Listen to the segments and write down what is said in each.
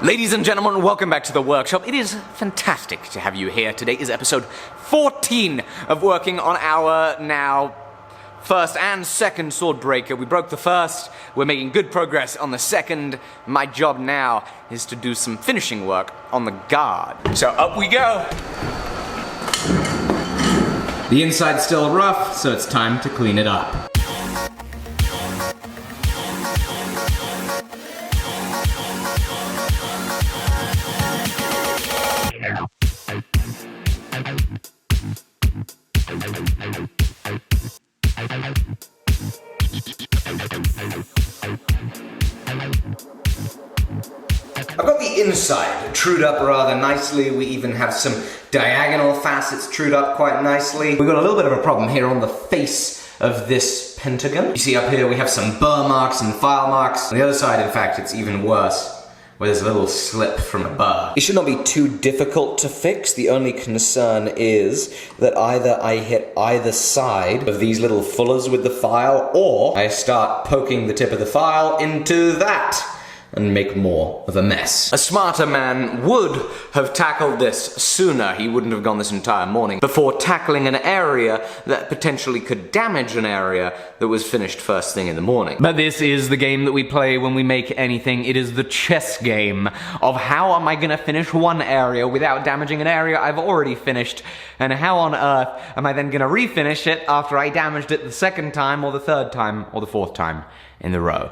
Ladies and gentlemen, welcome back to the workshop. It is fantastic to have you here. Today is episode 14 of working on our now first and second sword breaker. We broke the first, we're making good progress on the second. My job now is to do some finishing work on the guard. So up we go. The inside's still rough, so it's time to clean it up. I've got the inside trued up rather nicely. We even have some diagonal facets trued up quite nicely. We've got a little bit of a problem here on the face of this pentagon. You see up here we have some burr marks and file marks. On the other side, in fact, it's even worse, where there's a little slip from a burr. It should not be too difficult to fix. The only concern is that either I hit either side of these little fullers with the file, or I start poking the tip of the file into that and make more of a mess. A smarter man would have tackled this sooner. He wouldn't have gone this entire morning before tackling an area that potentially could damage an area that was finished first thing in the morning. But this is the game that we play when we make anything. It is the chess game of how am I gonna finish one area without damaging an area I've already finished, and how on earth am I then gonna refinish it after I damaged it the second time or the third time or the fourth time in the row.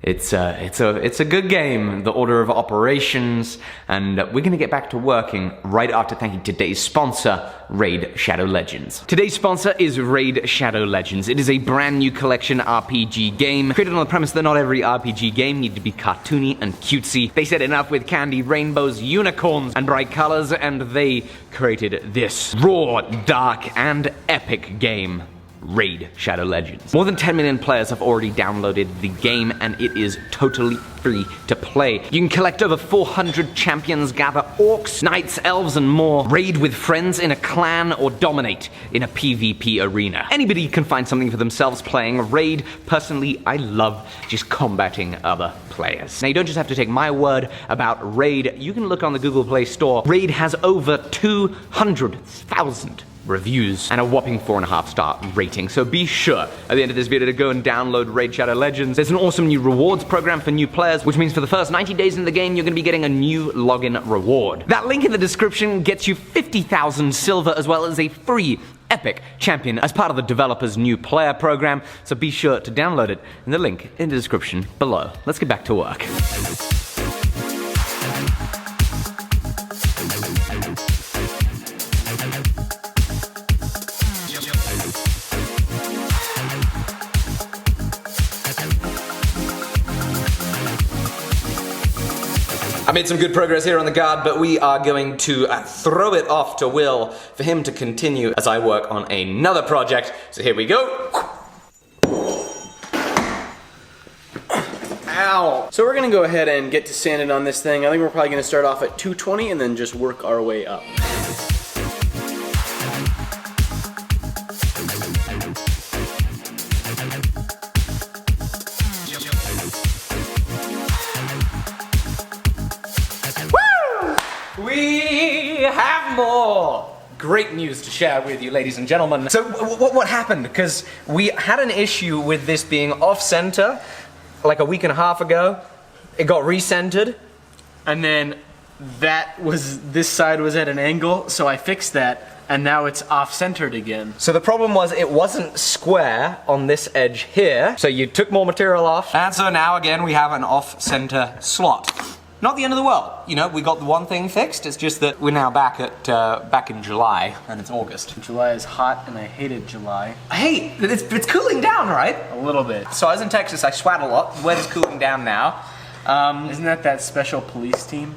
It's a good game, the order of operations, and we're gonna get back to working right after thanking today's sponsor, Raid Shadow Legends. Today's sponsor is Raid Shadow Legends. It is a brand new collection RPG game, created on the premise that not every RPG game needed to be cartoony and cutesy. They said enough with candy, rainbows, unicorns, and bright colors, and they created this raw, dark, and epic game. Raid Shadow Legends. More than 10 million players have already downloaded the game, and it is totally free to play. You can collect over 400 champions, gather orcs, knights, elves, and more, raid with friends in a clan, or dominate in a PvP arena. Anybody can find something for themselves playing Raid. Personally, I love just combating other players. Now, you don't just have to take my word about Raid. You can look on the Google Play Store. Raid has over 200,000 reviews and a whopping 4.5-star rating. So be sure at the end of this video to go and download Raid Shadow Legends. There's an awesome new rewards program for new players, which means for the first 90 days in the game, you're gonna be getting a new login reward. That link in the description gets you 50,000 silver as well as a free epic champion as part of the developer's new player program. So be sure to download it in the link in the description below. Let's get back to work. I made some good progress here on the guard, but we are going to throw it off to Will for him to continue as I work on another project. So here we go. Ow! So we're gonna go ahead and get to sanding on this thing. I think we're probably gonna start off at 220 and then just work our way up. We have more great news to share with you, ladies and gentlemen. So what happened? Because we had an issue with this being off-center like a week and a half ago. It got recentered. And then this side was at an angle, so I fixed that, and now it's off-centered again. So the problem was it wasn't square on this edge here, so you took more material off, and so now again we have an off-center slot. Not the end of the world, you know, we got the one thing fixed. It's just that we're now back in July, and it's August. July is hot, and I hated July. Hey, it's cooling down, right? A little bit. So I was in Texas, I sweat a lot. The weather's cooling down now. Isn't that special police team?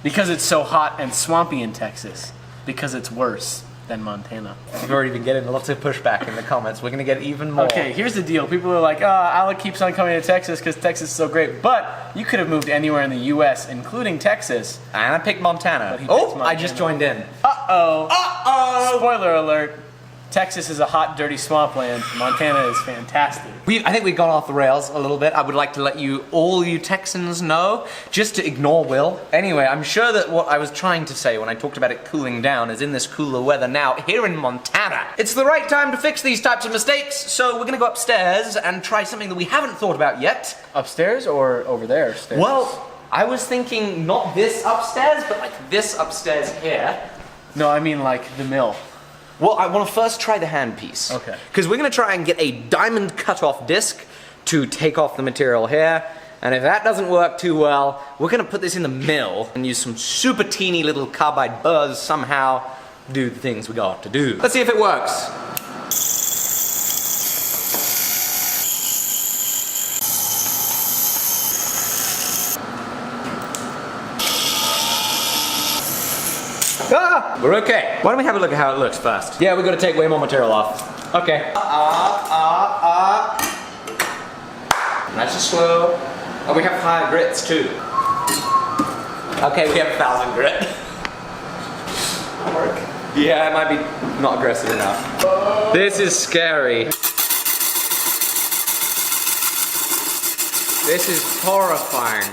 Because it's so hot and swampy in Texas. Because it's worse than Montana. We've already been getting lots of pushback in the comments. We're gonna get even more. Okay, here's the deal. People are like, oh, Alec keeps on coming to Texas because Texas is so great. But you could have moved anywhere in the US, including Texas. And I picked Montana. Oh, I just joined in. Uh-oh. Uh-oh! Spoiler alert. Texas is a hot, dirty swampland. Montana is fantastic. I think we've gone off the rails a little bit. I would like to let all you Texans know, just to ignore Will. Anyway, I'm sure that what I was trying to say when I talked about it cooling down is in this cooler weather now, here in Montana, it's the right time to fix these types of mistakes, so we're gonna go upstairs and try something that we haven't thought about yet. Upstairs or over there? Stairs? Well, I was thinking not this upstairs, but like this upstairs here. No, I mean like the mill. Well, I want to first try the handpiece. Okay. Because we're going to try and get a diamond cut-off disc to take off the material here. And if that doesn't work too well, we're going to put this in the mill and use some super teeny little carbide burrs somehow to do the things we got to do. Let's see if it works. Ah! We're okay. Why don't we have a look at how it looks first? Yeah, we've got to take way more material off. Okay. Nice and slow. Oh, we have higher grits too. Okay, we have 1,000 grit. Work. Yeah, it might be not aggressive enough. This is scary. This is horrifying.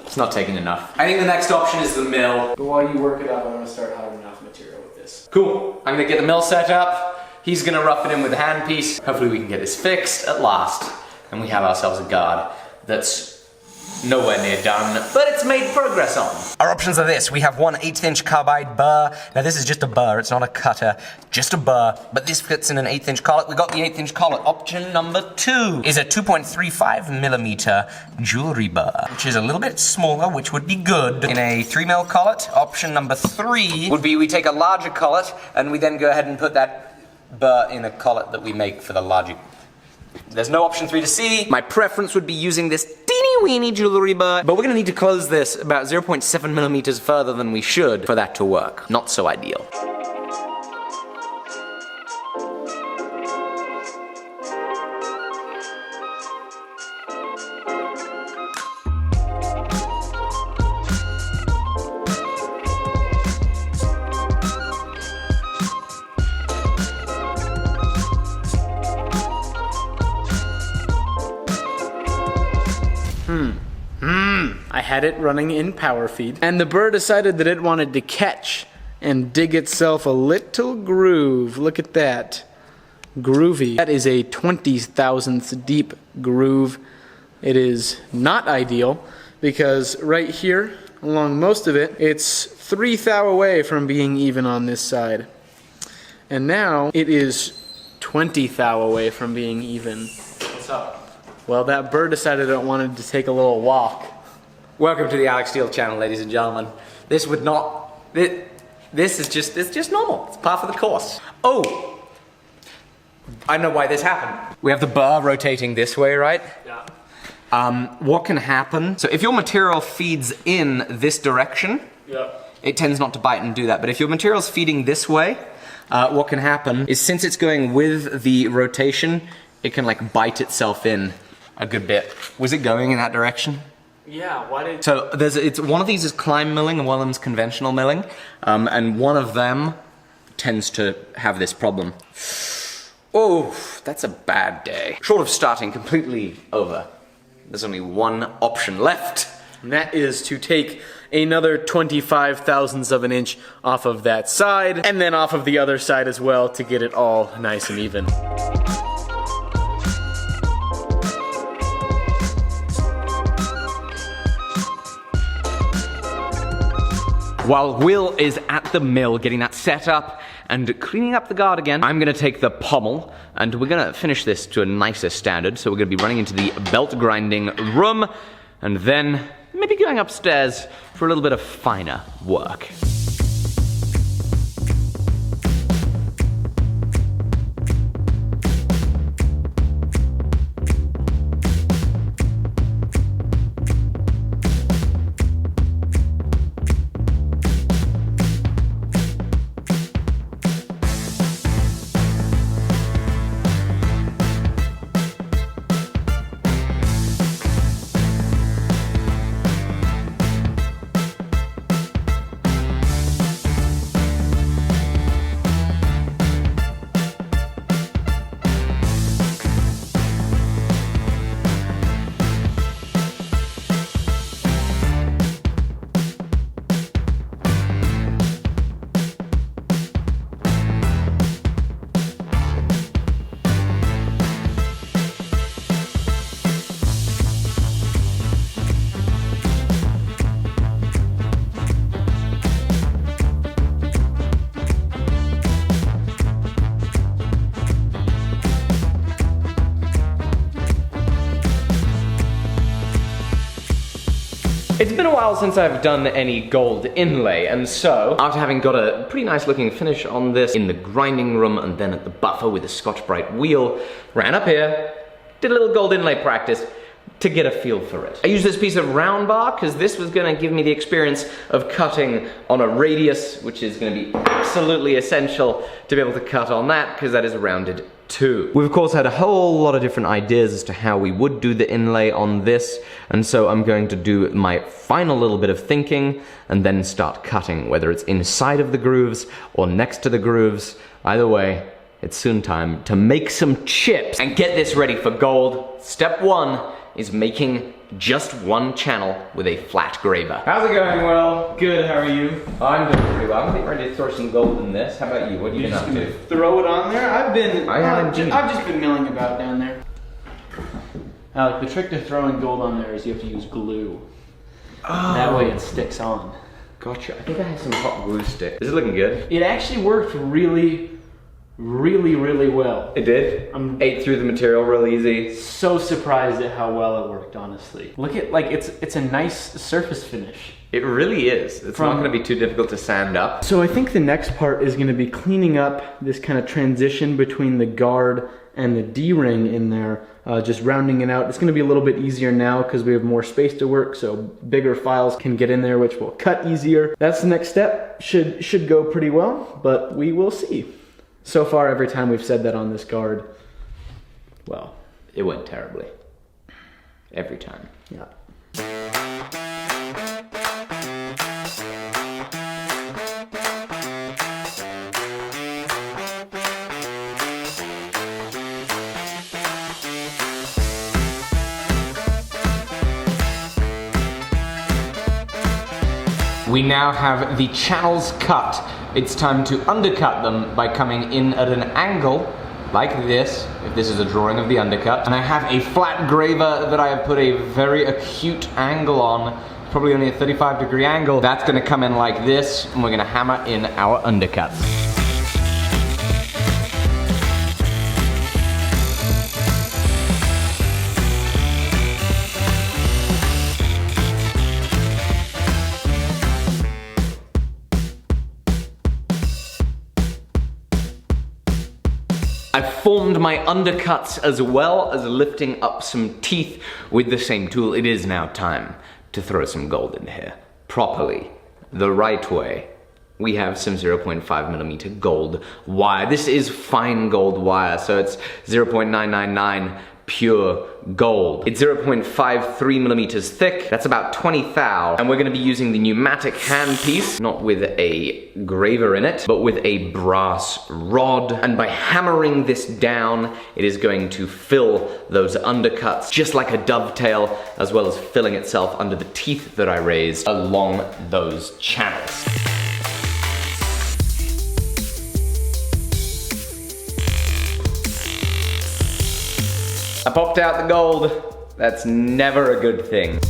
It's not taking enough. I think the next option is the mill. But while you work it up, I'm gonna start hiding off material with this. Cool. I'm gonna get the mill set up. He's gonna rough it in with the handpiece. Hopefully we can get this fixed at last. And we have ourselves a guard that's nowhere near done, but it's made progress on. Our options are this. We have one 1/8" carbide burr. Now this is just a burr, it's not a cutter, just a burr, but this fits in an 1/8" collet. We got the 1/8" collet. Option number 2 is a 2.35mm jewelry burr, which is a little bit smaller, which would be good in a 3mm collet. Option number 3 would be we take a larger collet and we then go ahead and put that burr in a collet that we make for the larger. There's no option 3 to see. My preference would be using this teeny-weeny jewelry burr, but we're gonna need to close this about 0.7mm further than we should for that to work. Not so ideal. I had it running in power feed, and the burr decided that it wanted to catch and dig itself a little groove. Look at that. Groovy. That is a 20,000th deep groove. It is not ideal because right here, along most of it, it's 3 thou away from being even on this side. And now it is 20 thou away from being even. What's up? Well, that bird decided it wanted to take a little walk. Welcome to the Alec Steele channel, ladies and gentlemen. This would not, this is just, it's just normal. It's par for the course. Oh, I know why this happened. We have the burr rotating this way, right? Yeah. What can happen? So if your material feeds in this direction, it tends not to bite and do that. But if your material's feeding this way, what can happen is since it's going with the rotation, it can like bite itself in a good bit. Was it going in that direction? Yeah, why did... So it's one of these is climb milling and one of them's conventional milling, and one of them tends to have this problem. Oh, that's a bad day. Short of starting completely over, there's only one option left. And that is to take another 25 thousandths of an inch off of that side, and then off of the other side as well to get it all nice and even. While Will is at the mill getting that set up and cleaning up the guard again, I'm gonna take the pommel and we're gonna finish this to a nicer standard. So we're gonna be running into the belt grinding room and then maybe going upstairs for a little bit of finer work. It's been a while since I've done any gold inlay, and so, after having got a pretty nice looking finish on this in the grinding room and then at the buffer with a Scotch-Brite wheel, ran up here, did a little gold inlay practice to get a feel for it. I used this piece of round bar because this was gonna give me the experience of cutting on a radius, which is gonna be absolutely essential to be able to cut on that because that is rounded too. We've of course had a whole lot of different ideas as to how we would do the inlay on this, and so I'm going to do my final little bit of thinking and then start cutting, whether it's inside of the grooves or next to the grooves. Either way, it's soon time to make some chips and get this ready for gold. Step one is making just one channel with a flat graver. How's it going, Will? Good, how are you? I'm doing pretty well. I'm getting ready to throw some gold in this. How about you? What are you been up to? Throw it on there? I've just been milling about down there. Alec, the trick to throwing gold on there is you have to use glue. Oh. That way it sticks on. Gotcha. I think I have some hot glue stick. Is it looking good? It actually worked really well. It did? Ate through the material real easy. So surprised at how well it worked, honestly. Look at, like, it's a nice surface finish. It really is. It's not gonna be too difficult to sand up. So I think the next part is gonna be cleaning up this kind of transition between the guard and the D-ring in there, just rounding it out. It's gonna be a little bit easier now because we have more space to work, so bigger files can get in there, which will cut easier. That's the next step. Should go pretty well, but we will see. So far, every time we've said that on this guard, well, it went terribly. Every time. Yeah. We now have the channels cut. It's time to undercut them by coming in at an angle like this, if this is a drawing of the undercut. And I have a flat graver that I have put a very acute angle on, probably only a 35-degree angle. That's gonna come in like this, and we're gonna hammer in our undercuts. I've formed my undercuts as well as lifting up some teeth with the same tool. It is now time to throw some gold in here. Properly, the right way. We have some 0.5mm gold wire. This is fine gold wire, so it's 0.999 pure gold. It's 0.53mm thick. That's about 20 thou. And we're gonna be using the pneumatic handpiece, not with a graver in it, but with a brass rod. And by hammering this down, it is going to fill those undercuts just like a dovetail, as well as filling itself under the teeth that I raised along those channels. I popped out the gold. That's never a good thing.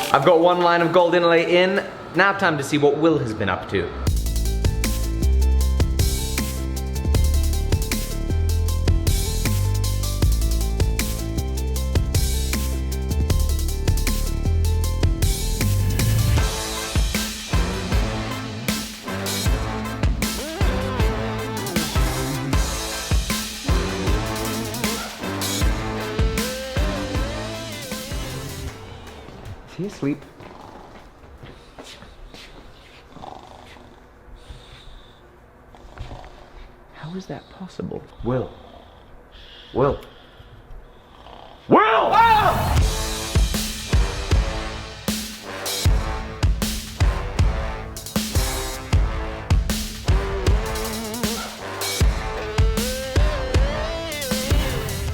I've got one line of gold inlay in. Now time to see what Will has been up to. Is he asleep? How is that possible? Will. Will. Will! Ah!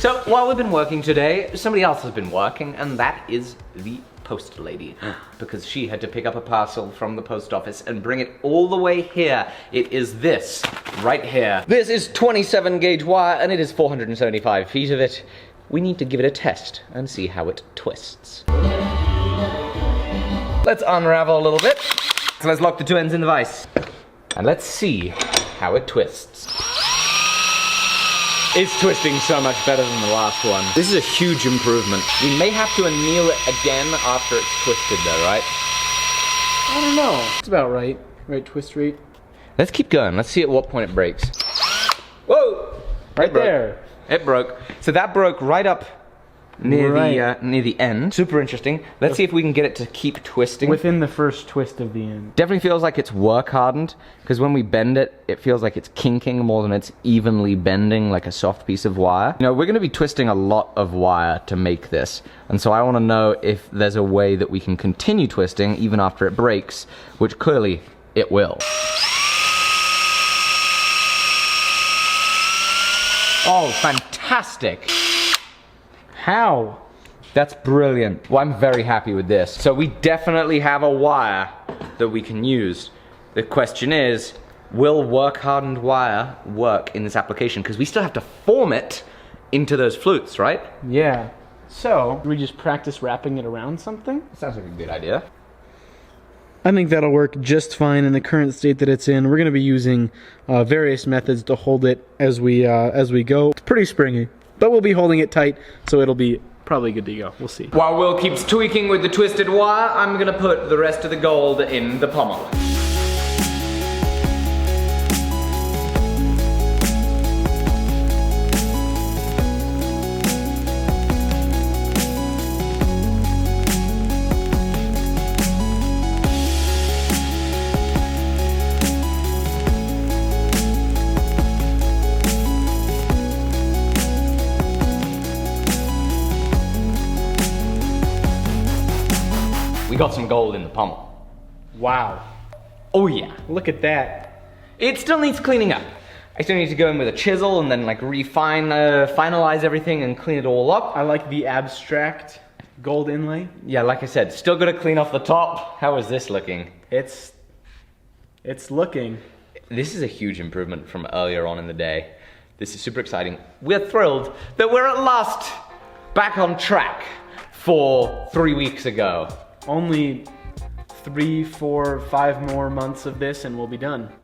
So while we've been working today, somebody else has been working, and that is the post lady, because she had to pick up a parcel from the post office and bring it all the way here. It is this, right here. This is 27 gauge wire, and it is 475 feet of it. We need to give it a test and see how it twists. Let's unravel a little bit. So let's lock the two ends in the vise. And let's see how it twists. It's twisting so much better than the last one. This is a huge improvement. We may have to anneal it again after it's twisted though, right? I don't know. It's about right. Right twist rate. Let's keep going. Let's see at what point it breaks. Whoa! Right there. It broke. So that broke right up near the end. Super interesting. Let's see if we can get it to keep twisting. Within the first twist of the end. Definitely feels like it's work hardened, because when we bend it, it feels like it's kinking more than it's evenly bending like a soft piece of wire. You know, we're going to be twisting a lot of wire to make this, and so I want to know if there's a way that we can continue twisting even after it breaks, which clearly it will. Oh, fantastic! How? That's brilliant. Well, I'm very happy with this. So we definitely have a wire that we can use. The question is, will work-hardened wire work in this application? Because we still have to form it into those flutes, right? Yeah. So, we just practice wrapping it around something? Sounds like a good idea. I think that'll work just fine in the current state that it's in. We're going to be using various methods to hold it as we go. It's pretty springy, but we'll be holding it tight, so it'll be probably good to go. We'll see. While Will keeps tweaking with the twisted wire, I'm gonna put the rest of the gold in the pommel. We got some gold in the pommel. Wow. Oh yeah. Look at that. It still needs cleaning up. I still need to go in with a chisel and then like finalize everything and clean it all up. I like the abstract gold inlay. Yeah, like I said, still gotta clean off the top. How is this looking? It's looking. This is a huge improvement from earlier on in the day. This is super exciting. We're thrilled that we're at last back on track for 3 weeks ago. Only 3, 4, 5 more months of this and we'll be done.